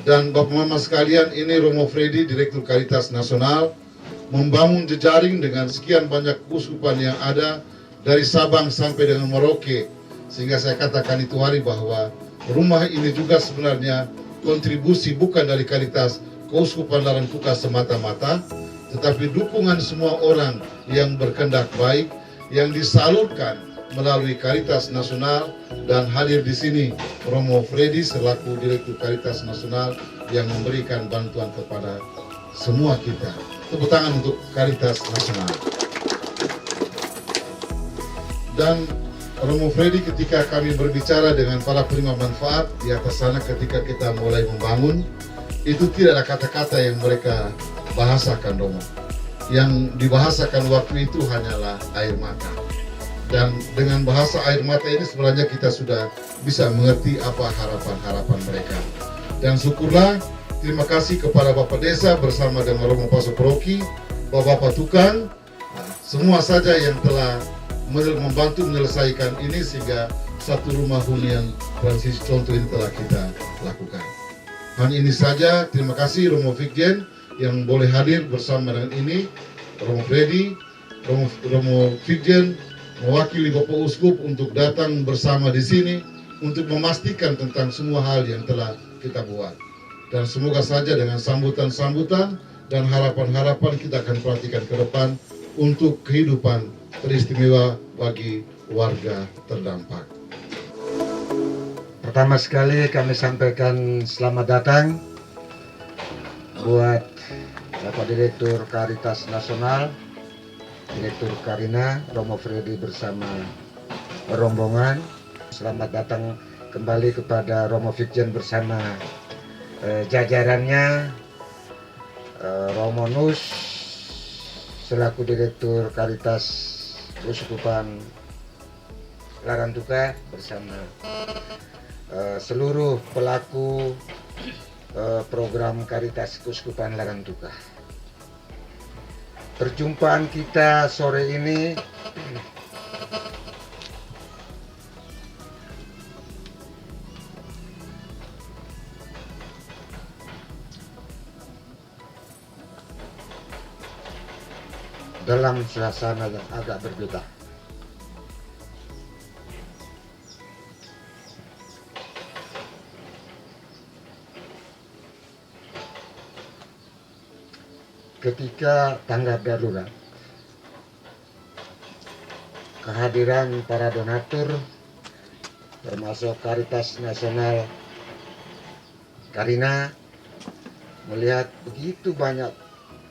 Dan Bapak Mama sekalian, ini Romo Freddy, Direktur Caritas Nasional, membangun jejaring dengan sekian banyak keuskupan yang ada dari Sabang sampai dengan Merauke. Sehingga saya katakan itu hari bahwa rumah ini juga sebenarnya kontribusi bukan dari Caritas Keuskupan Larantuka semata-mata, tetapi dukungan semua orang yang berkehendak baik yang disalurkan melalui Caritas Nasional. Dan hadir di sini Romo Freddy selaku Direktur Caritas Nasional yang memberikan bantuan kepada semua kita. Tepuk tangan untuk Caritas Nasional. Dan Romo Freddy, ketika kami berbicara dengan para penerima manfaat di atas sana ketika kita mulai membangun, itu tidak ada kata-kata yang mereka bahasakan, Romo. Yang dibahasakan waktu itu hanyalah air mata. Dan dengan bahasa air mata ini sebenarnya kita sudah bisa mengerti apa harapan-harapan mereka. Dan syukurlah, terima kasih kepada Bapak Desa bersama dengan Romo Pastor Paroki, Bapak Tukang, semua saja yang telah membantu menyelesaikan ini sehingga satu rumah hunian transisi contoh ini telah kita lakukan. Hanya ini saja, terima kasih Romo Fikjen yang boleh hadir bersama dengan ini, Romo Freddy, Romo Fikjen, mewakili Bapak Uskup untuk datang bersama di sini untuk memastikan tentang semua hal yang telah kita buat. Dan semoga saja dengan sambutan-sambutan dan harapan-harapan kita akan perhatikan ke depan untuk kehidupan teristimewa bagi warga terdampak. Pertama sekali kami sampaikan selamat datang buat Bapak Direktur Caritas Nasional, Direktur Karina, Romo Freddy bersama rombongan. Selamat datang kembali kepada Romo Fikjen bersama jajarannya, Romo Nus selaku Direktur Caritas Keuskupan Larantuka bersama seluruh pelaku program Caritas Keuskupan Larantuka. Perjumpaan kita sore ini dalam suasana yang agak berbeda. Ketika tanggap darurat, kehadiran para donatur termasuk Caritas Nasional Karina melihat begitu banyak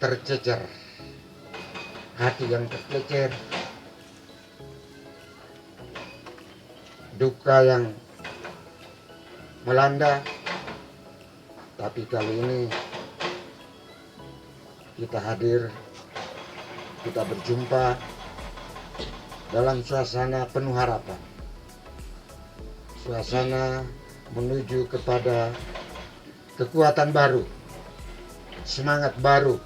tercecer, hati yang tercecer, duka yang melanda, tapi kali ini kita hadir, kita berjumpa dalam suasana penuh harapan, suasana menuju kepada kekuatan baru, semangat baru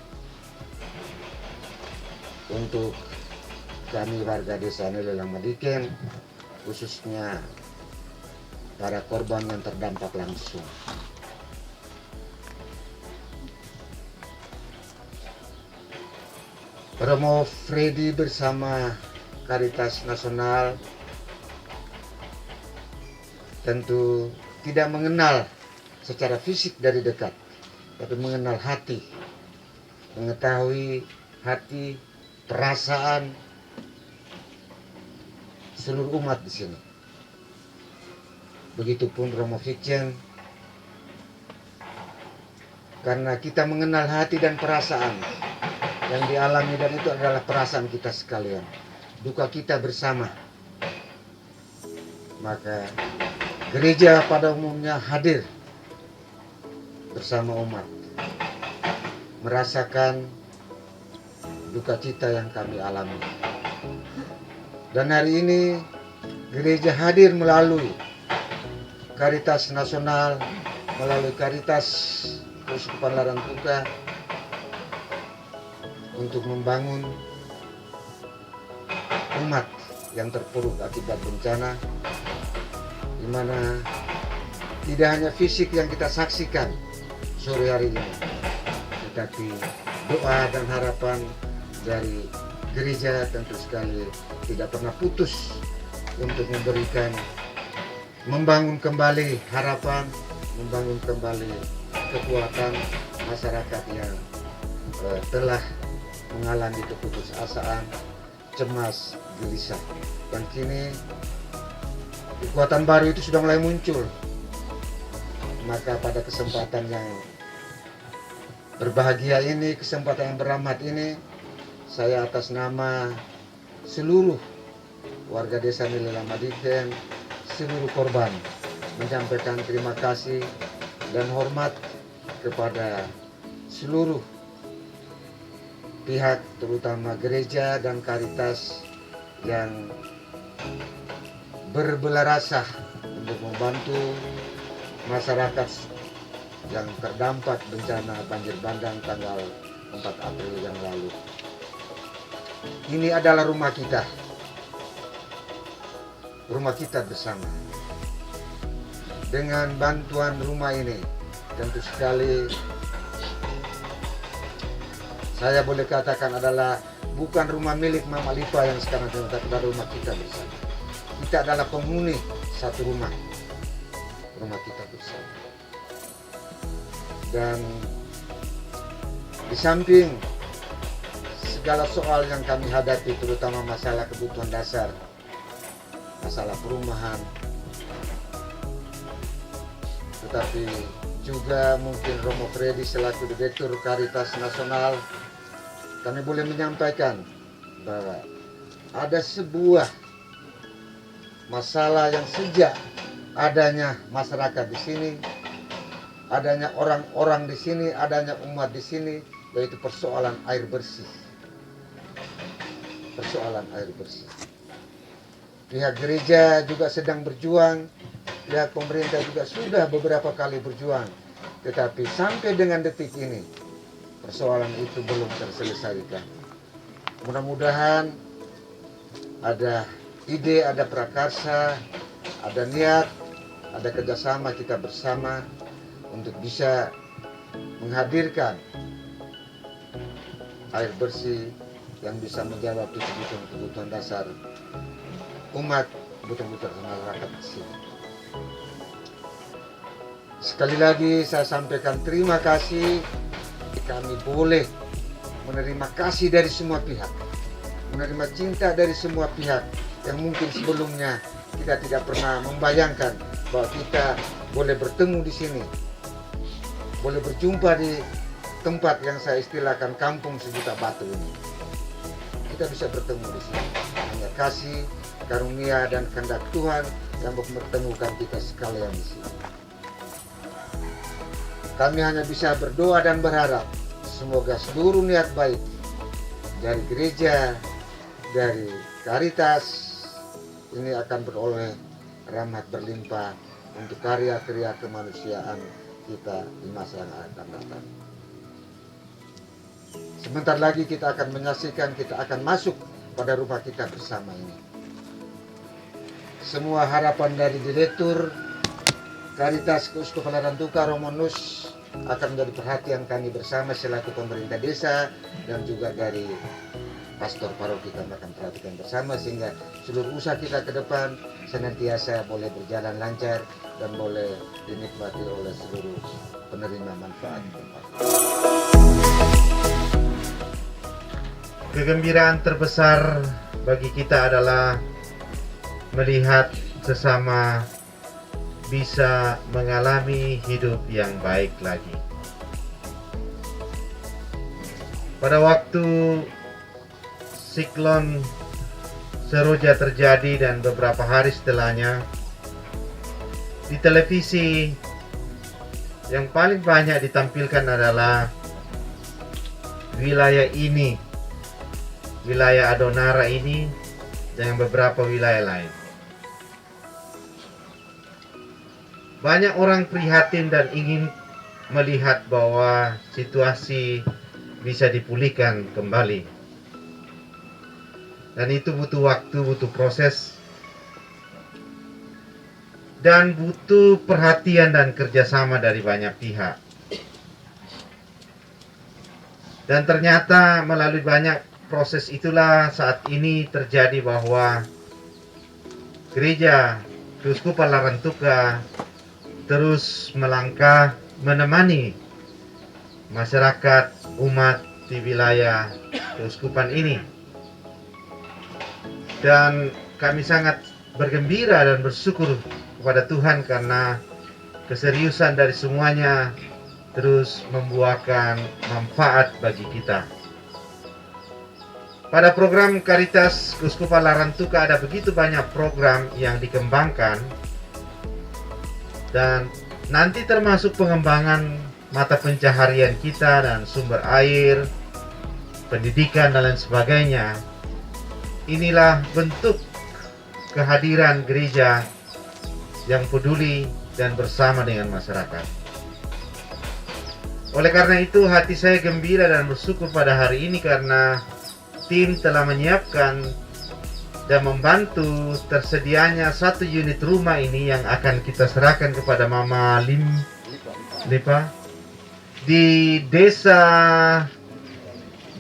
untuk kami warga desa Nelelang Madiken, khususnya para korban yang terdampak langsung. Romo Freddy bersama Caritas Nasional tentu tidak mengenal secara fisik dari dekat, tapi mengenal hati, mengetahui hati, perasaan seluruh umat di sini. Begitupun Romo Fikjen, karena kita mengenal hati dan perasaan yang dialami, dan itu adalah perasaan kita sekalian, duka kita bersama. Maka gereja pada umumnya hadir bersama umat, merasakan duka cita yang kami alami. Dan hari ini gereja hadir melalui Caritas Nasional, melalui Caritas Keuskupan Larantuka untuk membangun umat yang terpuruk akibat bencana, di mana tidak hanya fisik yang kita saksikan, sore hari ini. Tetapi doa dan harapan dari gereja tentu sekali tidak pernah putus untuk membangun kembali harapan, membangun kembali kekuatan masyarakat yang telah mengalami keputusasaan, cemas, gelisah. Dan kini kekuatan baru itu sudah mulai muncul. Maka pada kesempatan yang berbahagia ini, kesempatan yang berahmat ini, saya atas nama seluruh warga desa Milela Madiken, seluruh korban, menyampaikan terima kasih dan hormat kepada seluruh pihak, terutama gereja dan Caritas yang berbelarasah untuk membantu masyarakat yang terdampak bencana banjir bandang tanggal 4 April yang lalu. Ini adalah rumah kita bersama. Dengan bantuan rumah ini, tentu sekali saya boleh katakan adalah bukan rumah milik Mama Lipa yang sekarang, tetapi adalah rumah kita bersama. Kita adalah penghuni satu rumah kita bersama. Dan di samping segala soal yang kami hadapi, terutama masalah kebutuhan dasar, masalah perumahan, tetapi juga mungkin Romo Freddy selaku Direktur Caritas Nasional, kami boleh menyampaikan bahwa ada sebuah masalah yang sejak adanya masyarakat di sini, adanya orang-orang di sini, adanya umat di sini, yaitu persoalan air bersih. Persoalan air bersih. Pihak gereja juga sedang berjuang, pihak pemerintah juga sudah beberapa kali berjuang, tetapi sampai dengan detik ini persoalan itu belum terselesaikan. Mudah-mudahan ada ide, ada prakarsa, ada niat, ada kerjasama kita bersama untuk bisa menghadirkan air bersih yang bisa menjawab kebutuhan dasar umat, kebutuhan masyarakat di sini. Sekali lagi saya sampaikan terima kasih. Kami boleh menerima kasih dari semua pihak, menerima cinta dari semua pihak yang mungkin sebelumnya kita tidak pernah membayangkan bahwa kita boleh bertemu di sini, boleh berjumpa di tempat yang saya istilahkan kampung sejuta batu ini. Kita bisa bertemu di sini. Hanya kasih, karunia dan kehendak Tuhan yang mempertemukan kita sekalian di sini. Kami hanya bisa berdoa dan berharap semoga seluruh niat baik dari gereja, dari Caritas ini akan beroleh rahmat berlimpah untuk karya-karya kemanusiaan kita di masa yang akan datang. Sebentar lagi kita akan menyaksikan, kita akan masuk pada rumah kita bersama ini. Semua harapan dari Direktur Caritas Keuskupan Rantuka Romo Nus akan menjadi perhatian kami bersama selaku pemerintah desa dan juga dari pastor paroki kami akan perhatikan bersama sehingga seluruh usaha kita ke depan senantiasa boleh berjalan lancar dan boleh dinikmati oleh seluruh penerima manfaat. Kegembiraan terbesar bagi kita adalah melihat sesama bisa mengalami hidup yang baik lagi. Pada waktu siklon Seroja terjadi dan beberapa hari setelahnya, di televisi yang paling banyak ditampilkan adalah wilayah ini, wilayah Adonara ini, dan beberapa wilayah lain. Banyak orang prihatin dan ingin melihat bahwa situasi bisa dipulihkan kembali. Dan itu butuh waktu, butuh proses, dan butuh perhatian dan kerjasama dari banyak pihak. Dan ternyata melalui banyak proses itulah saat ini terjadi bahwa gereja Keuskupan Larantuka terus melangkah menemani masyarakat umat di wilayah keuskupan ini. Dan kami sangat bergembira dan bersyukur kepada Tuhan karena keseriusan dari semuanya terus membuahkan manfaat bagi kita. Pada program Karitas Keuskupan Larantuka ada begitu banyak program yang dikembangkan, dan nanti termasuk pengembangan mata pencaharian kita dan sumber air, pendidikan dan lain sebagainya. Inilah bentuk kehadiran gereja yang peduli dan bersama dengan masyarakat. Oleh karena itu hati saya gembira dan bersyukur pada hari ini karena tim telah menyiapkan dan membantu tersedianya 1 unit rumah ini yang akan kita serahkan kepada Mama Lipa di Desa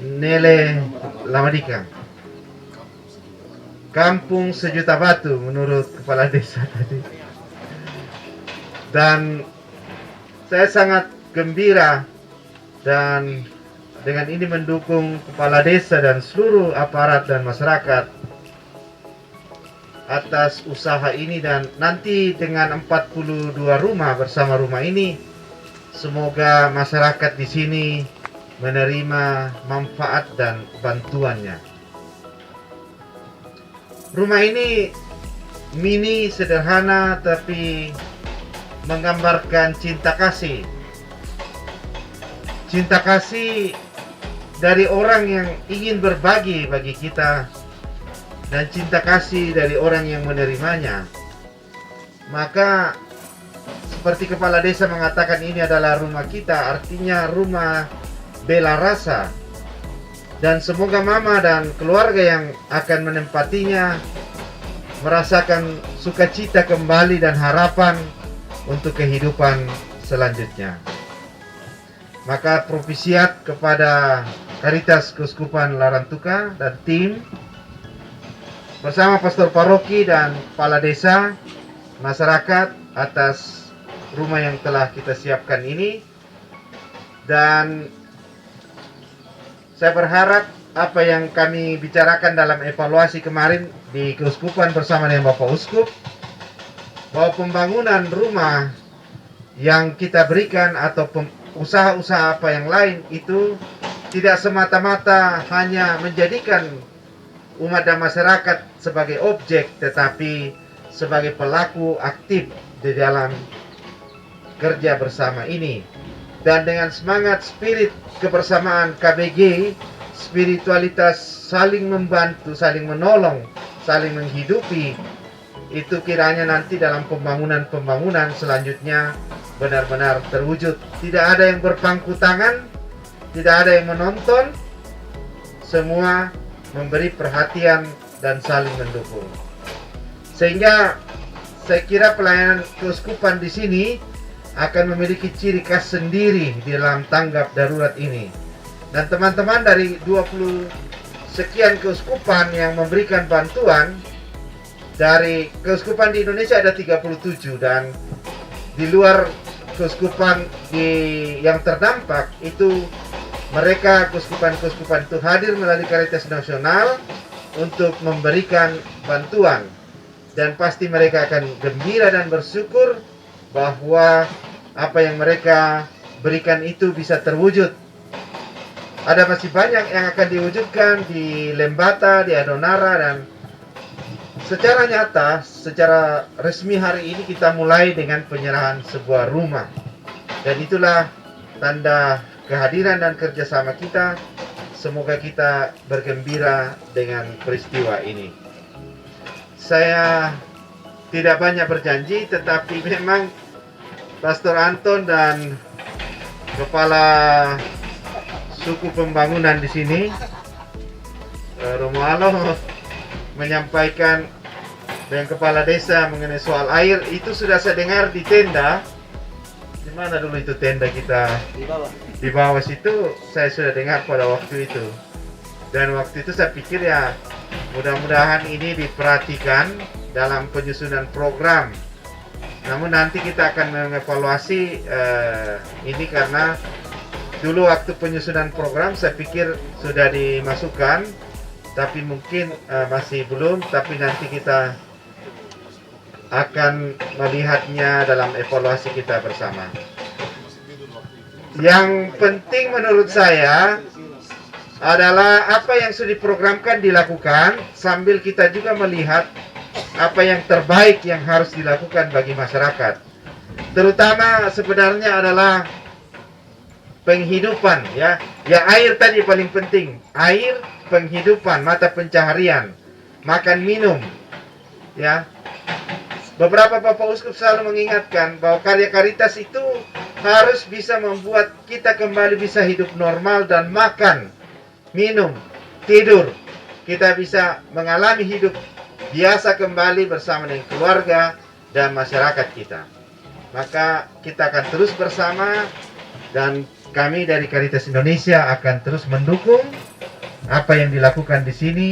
Nele Lamadika, Kampung Sejuta Batu menurut kepala desa tadi. Dan saya sangat gembira dan dengan ini mendukung kepala desa dan seluruh aparat dan masyarakat atas usaha ini, dan nanti dengan 42 rumah bersama rumah ini semoga masyarakat di sini menerima manfaat dan bantuannya. Rumah ini mini, sederhana, tapi menggambarkan cinta kasih. Cinta kasih dari orang yang ingin berbagi bagi kita, dan cinta kasih dari orang yang menerimanya. Maka seperti kepala desa mengatakan ini adalah rumah kita, artinya rumah bela rasa. Dan semoga Mama dan keluarga yang akan menempatinya merasakan sukacita kembali dan harapan untuk kehidupan selanjutnya. Maka propisiat kepada Karitas Keuskupan Larantuka dan tim bersama pastor paroki dan kepala desa, masyarakat atas rumah yang telah kita siapkan ini. Dan saya berharap apa yang kami bicarakan dalam evaluasi kemarin di Keuskupan bersama dengan Bapak Uskup, bahwa pembangunan rumah yang kita berikan atau usaha-usaha apa yang lain itu tidak semata-mata hanya menjadikan umat dan masyarakat sebagai objek, tetapi sebagai pelaku aktif di dalam kerja bersama ini. Dan dengan semangat spirit kebersamaan KBG, spiritualitas saling membantu, saling menolong, saling menghidupi, itu kiranya nanti dalam pembangunan selanjutnya benar-benar terwujud. Tidak ada yang berpangku tangan, tidak ada yang menonton, semua memberi perhatian dan saling mendukung. Sehingga saya kira pelayanan keuskupan di sini akan memiliki ciri khas sendiri di dalam tanggap darurat ini. Dan teman-teman dari 20 sekian keuskupan yang memberikan bantuan, dari keuskupan di Indonesia ada 37, dan di luar keuskupan yang terdampak itu mereka keuskupan-keuskupan itu hadir melalui Karitas Nasional untuk memberikan bantuan. Dan pasti mereka akan gembira dan bersyukur bahwa apa yang mereka berikan itu bisa terwujud. Ada masih banyak yang akan diwujudkan di Lembata, di Adonara, dan secara nyata, secara resmi hari ini kita mulai dengan penyerahan sebuah rumah. Dan itulah tanda kehadiran dan kerjasama kita. Semoga kita bergembira dengan peristiwa ini. Saya tidak banyak berjanji, tetapi memang Pastor Anton dan kepala suku pembangunan di sini, Romualo, menyampaikan dengan kepala desa mengenai soal air. Itu sudah saya dengar di tenda. Di mana dulu itu tenda kita? Di bawah. di bawah situ saya sudah dengar pada waktu itu. Dan waktu itu saya pikir ya mudah-mudahan ini diperhatikan dalam penyusunan program. Namun nanti kita akan mengevaluasi ini karena dulu waktu penyusunan program saya pikir sudah dimasukkan, tapi mungkin masih belum, tapi nanti kita akan melihatnya dalam evaluasi kita bersama. Yang penting menurut saya adalah apa yang sudah diprogramkan dilakukan, sambil kita juga melihat apa yang terbaik yang harus dilakukan bagi masyarakat. Terutama sebenarnya adalah penghidupan, ya. Ya, air tadi paling penting. Air, penghidupan, mata pencaharian, makan minum, ya. Beberapa Bapak Uskup selalu mengingatkan bahwa karya Caritas itu harus bisa membuat kita kembali bisa hidup normal dan makan, minum, tidur. Kita bisa mengalami hidup biasa kembali bersama dengan keluarga dan masyarakat kita. Maka kita akan terus bersama, dan kami dari Caritas Indonesia akan terus mendukung apa yang dilakukan di sini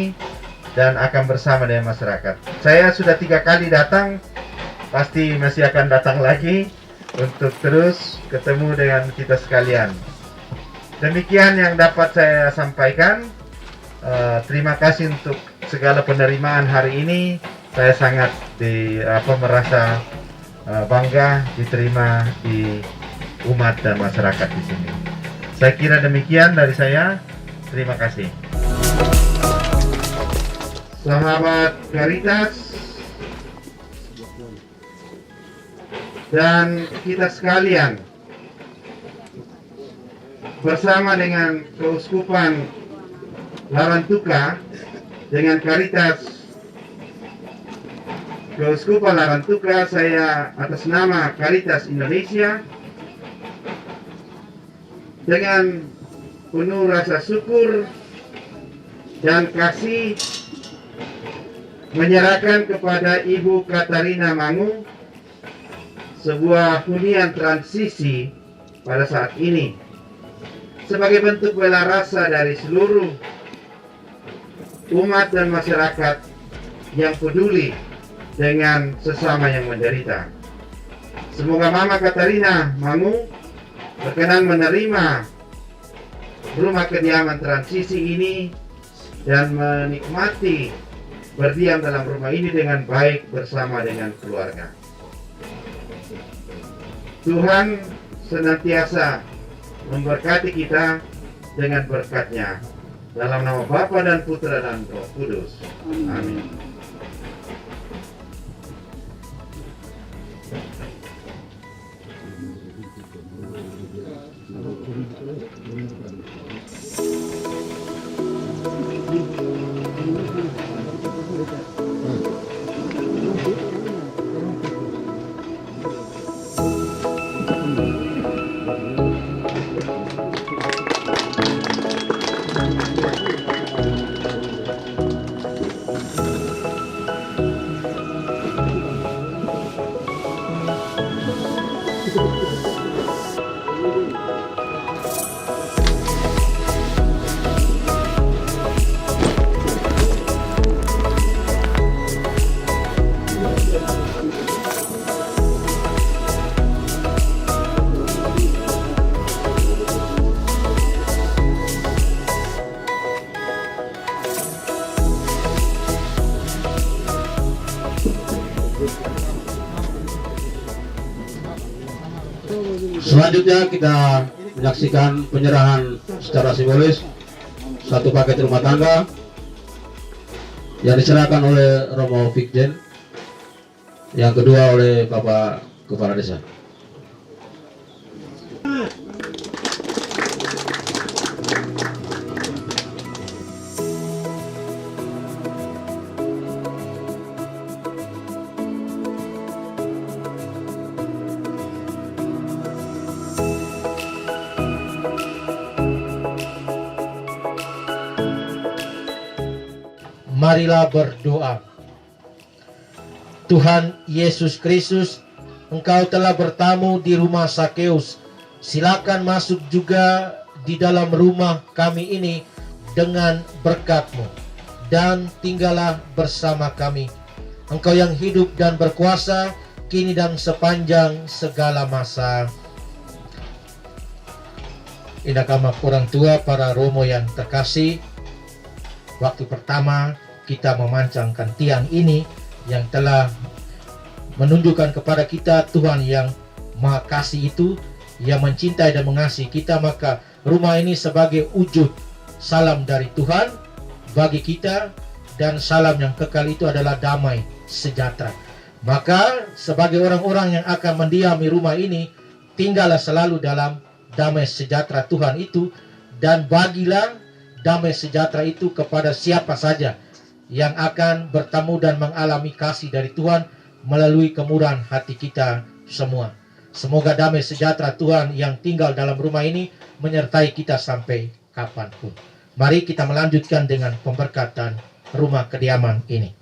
dan akan bersama dengan masyarakat. Saya sudah 3 kali datang, pasti masih akan datang lagi untuk terus ketemu dengan kita sekalian. Demikian yang dapat saya sampaikan. Terima kasih untuk segala penerimaan hari ini. Saya sangat merasa bangga diterima di umat dan masyarakat di sini. Saya kira demikian dari saya. Terima kasih. Sahabat Caritas dan kita sekalian, bersama dengan Keuskupan Larantuka, dengan Caritas Keuskupan Larantuka, saya atas nama Caritas Indonesia dengan penuh rasa syukur dan kasih menyerahkan kepada Ibu Katarina Mangu sebuah hunian transisi pada saat ini sebagai bentuk bela rasa dari seluruh umat dan masyarakat yang peduli dengan sesama yang menderita. Semoga Mama Katarina Mangu berkenan menerima rumah kediaman transisi ini dan menikmati berdiam dalam rumah ini dengan baik bersama dengan keluarga. Tuhan senantiasa memberkati kita dengan berkat-Nya. Dalam nama Bapa dan Putra dan Roh Kudus. Amin. Selanjutnya kita menyaksikan penyerahan secara simbolis satu paket rumah tangga yang diserahkan oleh Romo Vikjen, yang kedua oleh Bapak Kepala Desa. Marilah berdoa. Tuhan Yesus Kristus, Engkau telah bertamu di rumah Sakeus Silakan masuk juga di dalam rumah kami ini dengan berkat-Mu, dan tinggallah bersama kami. Engkau yang hidup dan berkuasa, kini dan sepanjang segala masa. Indah kama orang tua, para romo yang terkasih, waktu pertama kita memancangkan tiang ini yang telah menunjukkan kepada kita Tuhan yang Maha Kasih itu, yang mencintai dan mengasihi kita, maka rumah ini sebagai wujud salam dari Tuhan bagi kita, dan salam yang kekal itu adalah damai sejahtera. Maka sebagai orang-orang yang akan mendiami rumah ini, tinggallah selalu dalam damai sejahtera Tuhan itu, dan bagilah damai sejahtera itu kepada siapa saja yang akan bertemu dan mengalami kasih dari Tuhan melalui kemurahan hati kita semua. Semoga damai sejahtera Tuhan yang tinggal dalam rumah ini menyertai kita sampai kapanpun. Mari kita melanjutkan dengan pemberkatan rumah kediaman ini.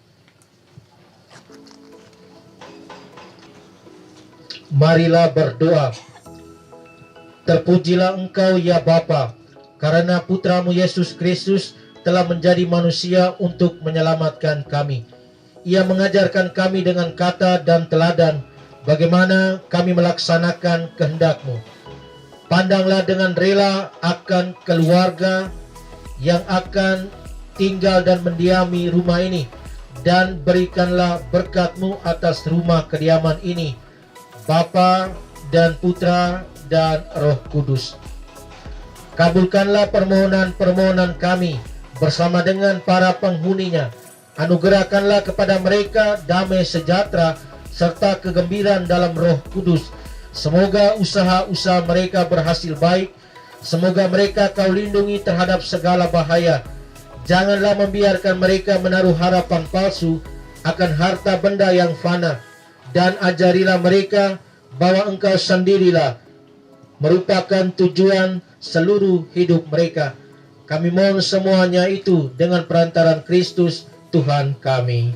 Marilah berdoa. Terpujilah Engkau ya Bapa, karena Putramu Yesus Kristus telah menjadi manusia untuk menyelamatkan kami. Ia mengajarkan kami dengan kata dan teladan bagaimana kami melaksanakan kehendak-Mu. Pandanglah dengan rela akan keluarga yang akan tinggal dan mendiami rumah ini, dan berikanlah berkat-Mu atas rumah kediaman ini, Bapa dan Putra dan Roh Kudus. Kabulkanlah permohonan-permohonan kami bersama dengan para penghuninya. Anugerahkanlah kepada mereka damai sejahtera serta kegembiraan dalam Roh Kudus. Semoga usaha-usaha mereka berhasil baik. Semoga mereka Kau lindungi terhadap segala bahaya. Janganlah membiarkan mereka menaruh harapan palsu akan harta benda yang fana, dan ajarilah mereka bahwa Engkau sendirilah merupakan tujuan seluruh hidup mereka. Kami mohon semuanya itu dengan perantaran Kristus Tuhan kami.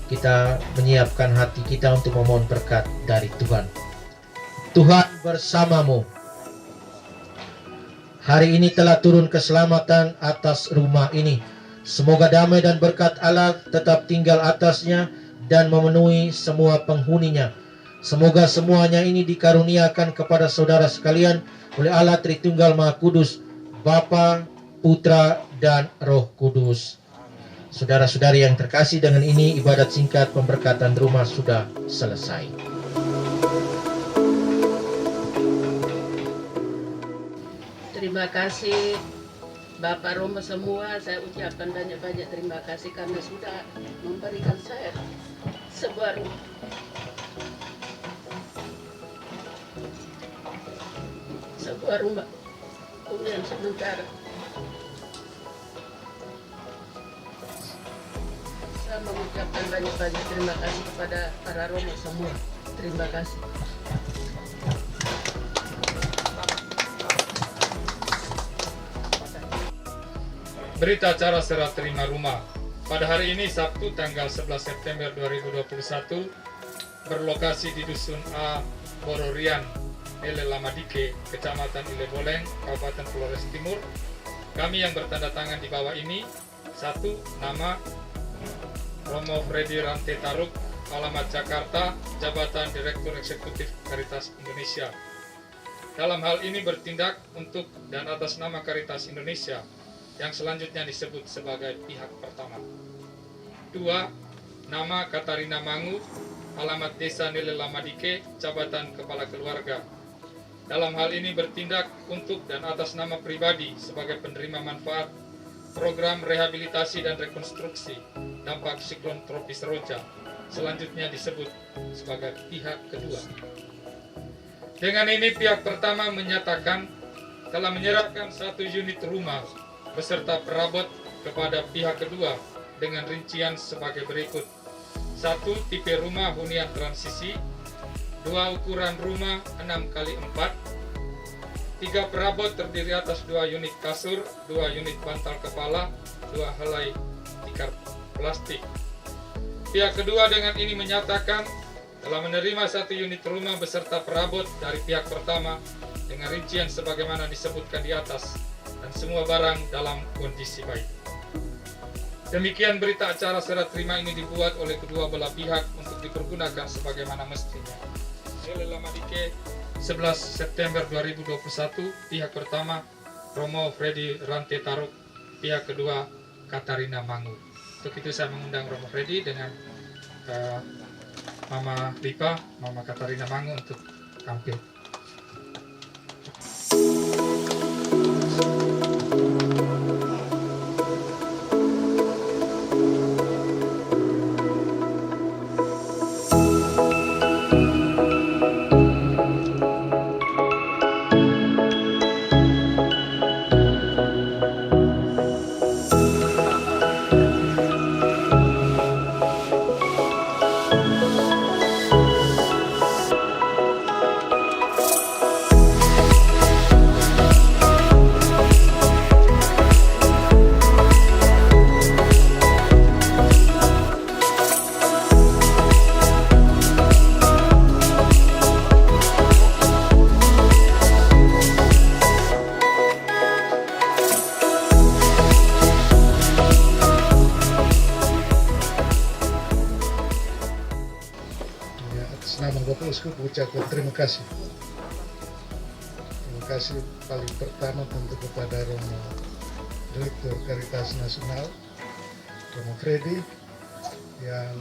Kita menyiapkan hati kita untuk memohon berkat dari Tuhan. Tuhan bersamamu. Hari ini telah turun keselamatan atas rumah ini. Semoga damai dan berkat Allah tetap tinggal atasnya dan memenuhi semua penghuninya. Semoga semuanya ini dikaruniakan kepada saudara sekalian oleh Allah Tritunggal Maha Kudus, Bapa, Putra, dan Roh Kudus. Saudara-saudari yang terkasih, dengan ini ibadat singkat pemberkatan rumah sudah selesai. Terima kasih Bapak Romo semua. Saya ucapkan banyak-banyak terima kasih karena sudah memberikan saya sebuah rumah. Sebuah rumah hunian sementara. Saya mengucapkan banyak-banyak terima kasih kepada para Romo semua. Terima kasih. Berita acara serah terima rumah. Pada hari ini Sabtu tanggal 11 September 2021 berlokasi di Dusun A, Bororian, Ile Lamadike, Kecamatan Ile Boleng, Kabupaten Flores Timur. Kami yang bertanda tangan di bawah ini: 1. Nama Romo Freddy Rante Taruk, alamat Jakarta, jabatan Direktur Eksekutif Caritas Indonesia. dalam hal ini bertindak untuk dan atas nama Karitas Indonesia yang selanjutnya disebut sebagai pihak pertama. 2. Nama Katarina Mangu, alamat Desa Nile Lamadike, Jabatan Kepala Keluarga. Dalam hal ini bertindak untuk dan atas nama pribadi sebagai penerima manfaat program rehabilitasi dan rekonstruksi dampak siklon tropis Roja, selanjutnya disebut sebagai pihak kedua. Dengan ini pihak pertama menyatakan telah menyerahkan 1 unit rumah beserta perabot kepada pihak kedua dengan rincian sebagai berikut. 1. Tipe rumah hunian transisi. 2. Ukuran rumah 6x4. 3. Perabot terdiri atas 2 unit kasur, 2 unit bantal kepala, 2 helai tikar plastik. Pihak kedua dengan ini menyatakan telah menerima 1 unit rumah beserta perabot dari pihak pertama dengan rincian sebagaimana disebutkan di atas dan semua barang dalam kondisi baik. Demikian berita acara serah terima ini dibuat oleh kedua belah pihak untuk dipergunakan sebagaimana mestinya. Nile Lamadike, 11 September 2021, pihak pertama Romo Freddy Rante Taruk, pihak kedua Katarina Mangu. Untuk itu saya mengundang Romo Freddy dengan Mama Lipa, Mama Katarina Mangu untuk tampil. Nama Bapak Uskup ucapkan terima kasih. Terima kasih paling pertama tentu kepada Romo Direktur Karitas Nasional, Romo Freddy, yang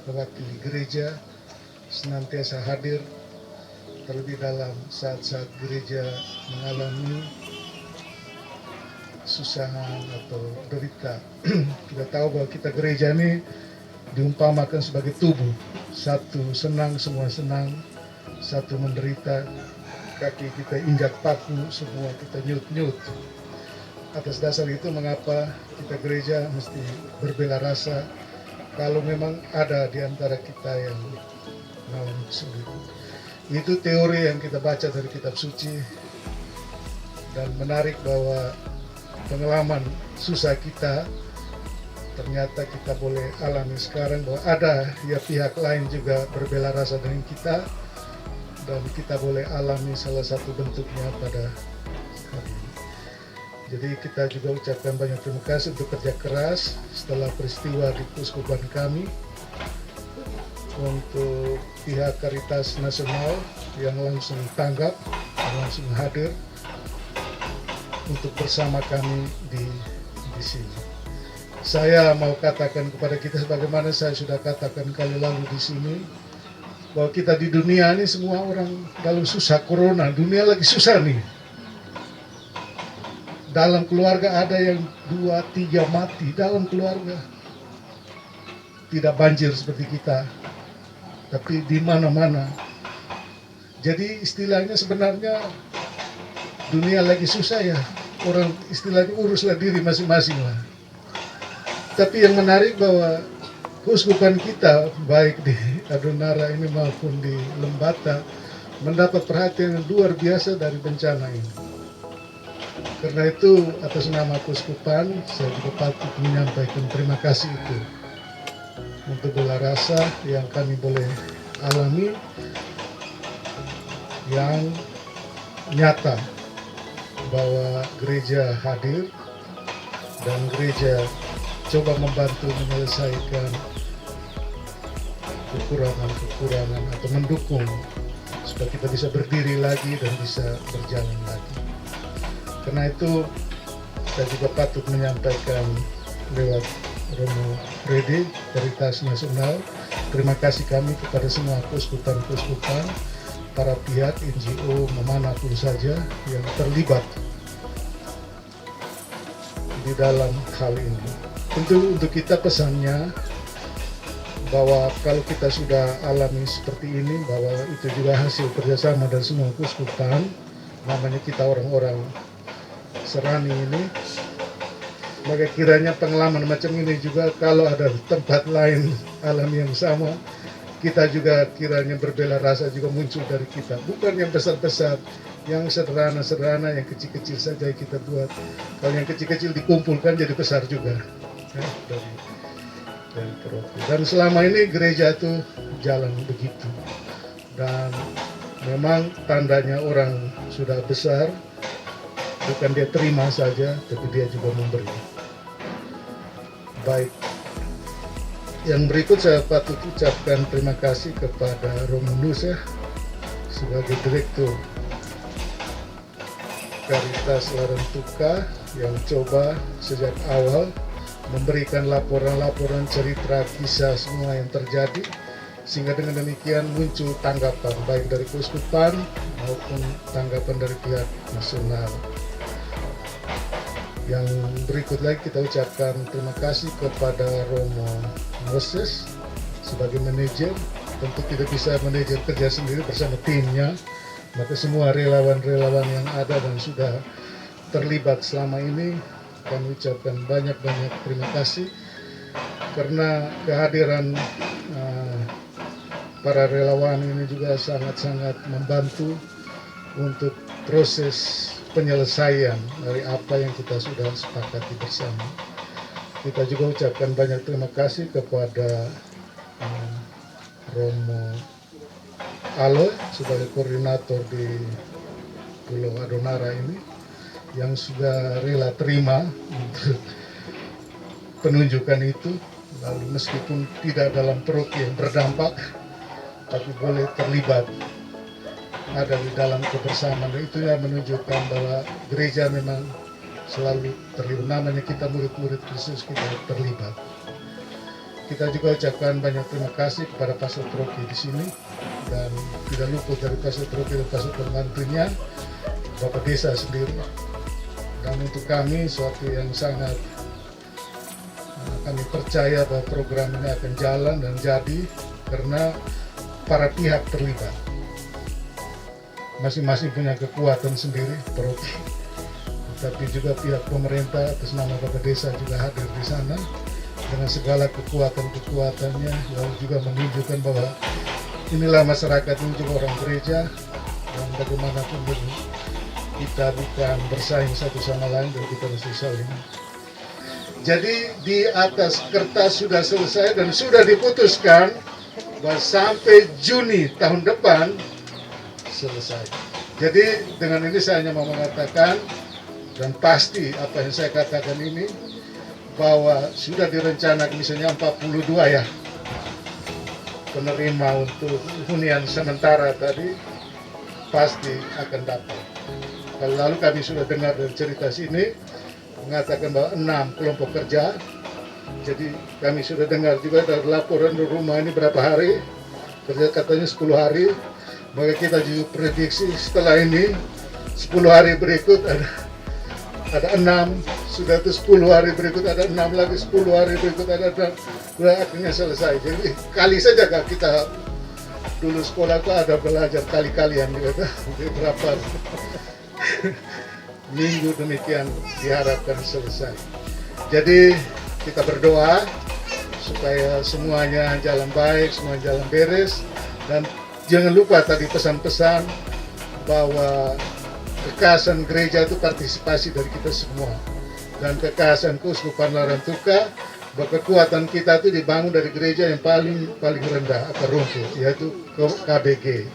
mewakili gereja senantiasa hadir terlebih dalam saat-saat gereja mengalami susahan atau derita. Kita tahu bahwa kita gereja ini diumpamakan sebagai tubuh, satu senang semua senang, satu menderita kaki kita injak paku semua kita nyut-nyut. Atas dasar itu mengapa kita gereja mesti berbela rasa kalau memang ada di antara kita yang mengalami kesulitan. Itu teori yang kita baca dari kitab suci, dan menarik bahwa pengalaman susah kita ternyata kita boleh alami sekarang, bahwa ada ya pihak lain juga berbela rasa dengan kita, dan kita boleh alami salah satu bentuknya pada hari ini. Jadi kita juga ucapkan banyak terima kasih untuk kerja keras setelah peristiwa di Keuskupan kami, untuk pihak Karitas Nasional yang langsung tanggap, yang langsung hadir untuk bersama kami di sini. Saya mau katakan kepada kita sebagaimana saya sudah katakan kali lalu di sini, bahwa kita di dunia ini semua orang dalam susah corona, dunia lagi susah nih. Dalam keluarga ada yang 2-3 mati dalam keluarga. Tidak banjir seperti kita, tapi di mana-mana. Jadi istilahnya sebenarnya dunia lagi susah ya. Orang istilahnya uruslah diri masing-masing lah. Tapi yang menarik bahwa keuskupan kita baik di Adonara ini maupun di Lembata mendapat perhatian yang luar biasa dari bencana ini. Karena itu atas nama keuskupan saya juga patut menyampaikan terima kasih itu untuk bela rasa yang kami boleh alami, yang nyata bahwa gereja hadir dan gereja coba membantu menyelesaikan kekurangan-kekurangan atau mendukung supaya kita bisa berdiri lagi dan bisa berjalan lagi. Karena itu saya juga patut menyampaikan lewat Romo Freddy, Veritas Nasional, terima kasih kami kepada semua keuskupan-keuskupan, para pihak NGO manapun saja yang terlibat di dalam hal ini. Tentu untuk kita pesannya bahwa kalau kita sudah alami seperti ini, bahwa itu juga hasil kerjasama dari semua keuskupan, namanya kita orang-orang Serani ini, maka kiranya pengalaman macam ini juga kalau ada tempat lain alami yang sama, kita juga kiranya berbela rasa juga muncul dari kita. Bukan yang besar-besar, yang sederhana-sederhana, yang kecil-kecil saja yang kita buat. Kalau yang kecil-kecil dikumpulkan jadi besar juga. Ya, dari paroki. Dan selama ini gereja itu jalan begitu. Dan memang tandanya orang sudah besar, bukan dia terima saja, tapi dia juga memberi. Baik, yang berikut saya patut ucapkan terima kasih kepada Romo Nusa sebagai Direktur Caritas Larantuka yang coba sejak awal memberikan laporan-laporan cerita kisah semua yang terjadi, sehingga dengan demikian muncul tanggapan baik dari keuskupan maupun tanggapan dari pihak nasional. Yang berikut lagi kita ucapkan terima kasih kepada Romo Moses sebagai manajer. Tentu tidak bisa manajer kerja sendiri bersama timnya, maka semua relawan-relawan yang ada dan sudah terlibat selama ini kami ucapkan banyak-banyak terima kasih, karena kehadiran para relawan ini juga sangat-sangat membantu untuk proses penyelesaian dari apa yang kita sudah sepakati bersama. Kita juga ucapkan banyak terima kasih kepada Romo Aloy sebagai koordinator di Pulau Adonara ini, yang sudah rela terima untuk penunjukan itu, lalu meskipun tidak dalam paroki yang berdampak, tapi boleh terlibat ada di dalam kebersamaan. Itu yang menunjukkan bahwa gereja memang selalu terlibat. Namanya kita murid-murid Kristus, kita terlibat. Kita juga ucapkan banyak terima kasih kepada pastor paroki di sini, dan tidak luput dari pastor paroki dan pastor pembantunya, Bapak Desa sendiri. Dan untuk kami suatu yang sangat kami percaya bahwa program ini akan jalan dan jadi karena para pihak terlibat. Masing-masing punya kekuatan sendiri paroki, tapi juga pihak pemerintah atas nama Bapak Desa juga hadir di sana dengan segala kekuatan-kekuatannya, lalu juga menunjukkan bahwa inilah masyarakat ini juga orang gereja, dan bagaimanapun kita bukan bersaing satu sama lain, dan kita mesti saling. Jadi di atas kertas sudah selesai dan sudah diputuskan bahwa sampai Juni tahun depan selesai. Jadi dengan ini saya hanya mau mengatakan, dan pasti apa yang saya katakan ini, bahwa sudah direncanakan misalnya 42 ya penerima untuk hunian sementara tadi pasti akan dapat. Lalu kami sudah dengar dari cerita sini mengatakan bahwa 6 kelompok kerja. Jadi kami sudah dengar juga dari laporan di rumah ini berapa hari, kerja katanya 10 hari. Maka kita juga prediksi setelah ini 10 hari berikut ada 6, sudah itu 10 hari berikut ada 6 lagi, 10 hari berikut ada 6, sudah akhirnya selesai. Jadi kali saja kak kita dulu sekolah itu ada belajar kali-kalian gitu, berapa minggu demikian diharapkan selesai. Jadi kita berdoa supaya semuanya jalan baik, semuanya jalan beres, dan jangan lupa tadi pesan-pesan bahwa kekhasan gereja itu partisipasi dari kita semua, dan kekhasan keuskupan Larantuka bahwa kekuatan kita itu dibangun dari gereja yang paling rendah atau rumput, yaitu KBG.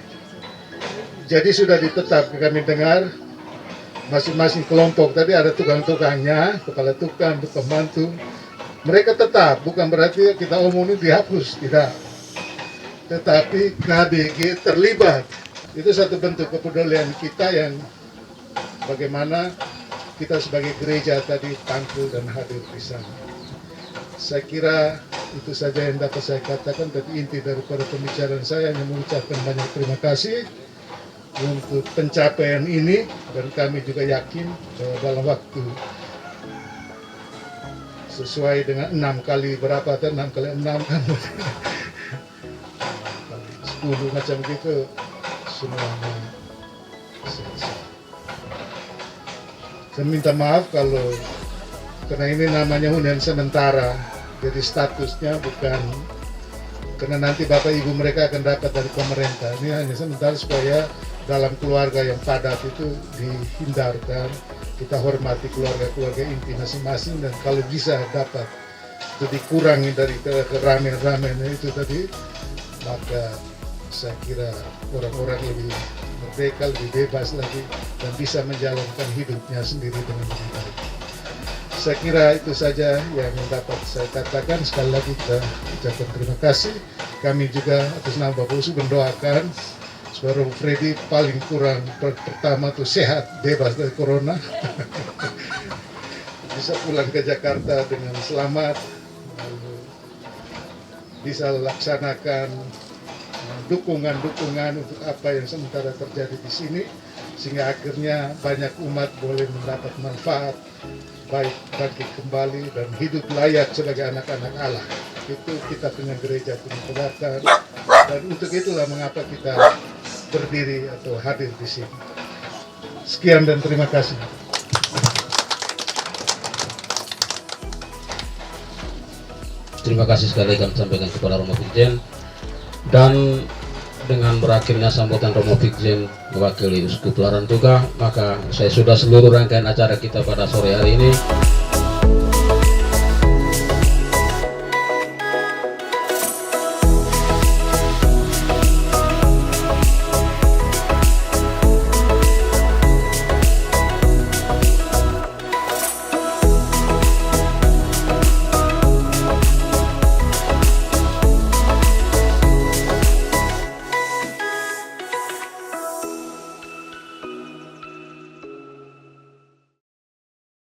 Jadi sudah ditetapkan, kami dengar masing-masing kelompok tadi ada tukang-tukangnya, kepala tukang, pembantu. Mereka tetap, bukan berarti kita omongin dihapus, tidak. Tetapi KBG terlibat. Itu satu bentuk kepedulian kita yang bagaimana kita sebagai gereja tadi tampil dan hadir di sana. Saya kira itu saja yang dapat saya katakan, tapi inti daripada pembicaraan saya hanya mengucapkan banyak terima kasih untuk pencapaian ini, dan kami juga yakin bahwa dalam waktu sesuai dengan 6 kali berapa atau 6 kali 6 kan 10 macam gitu semuanya selesai. Saya minta maaf kalau karena ini namanya hunian sementara, jadi statusnya bukan karena nanti bapak ibu mereka akan dapat dari pemerintah. Ini hanya sementara supaya dalam keluarga yang padat itu dihindarkan. Kita hormati keluarga-keluarga inti masing-masing, dan kalau bisa dapat itu dikurangi dari keramaian itu tadi, maka saya kira orang-orang lebih merdeka, lebih bebas lagi, dan bisa menjalankan hidupnya sendiri dengan lebih baik. Saya kira itu saja yang dapat saya katakan. Sekali lagi kita ucapkan terima kasih. Kami juga atas nama Bapak Uskup mendoakan supaya Romo Freddy paling kurang pertama tuh sehat, bebas dari corona, bisa pulang ke Jakarta dengan selamat, lalu bisa laksanakan dukungan-dukungan untuk apa yang sementara terjadi di sini, sehingga akhirnya banyak umat boleh mendapat manfaat baik bangkit kembali dan hidup layak sebagai anak-anak Allah. Itu kita punya gereja punya kedatangan, dan untuk itulah mengapa kita berdiri atau hadir di sini. Sekian dan terima kasih. Terima kasih sekali kami sampaikan kepada Romo Fikjen, dan dengan berakhirnya sambutan Romo Fikjen mewakili Uskup Larantuka, maka saya sudah seluruh rangkaian acara kita pada sore hari ini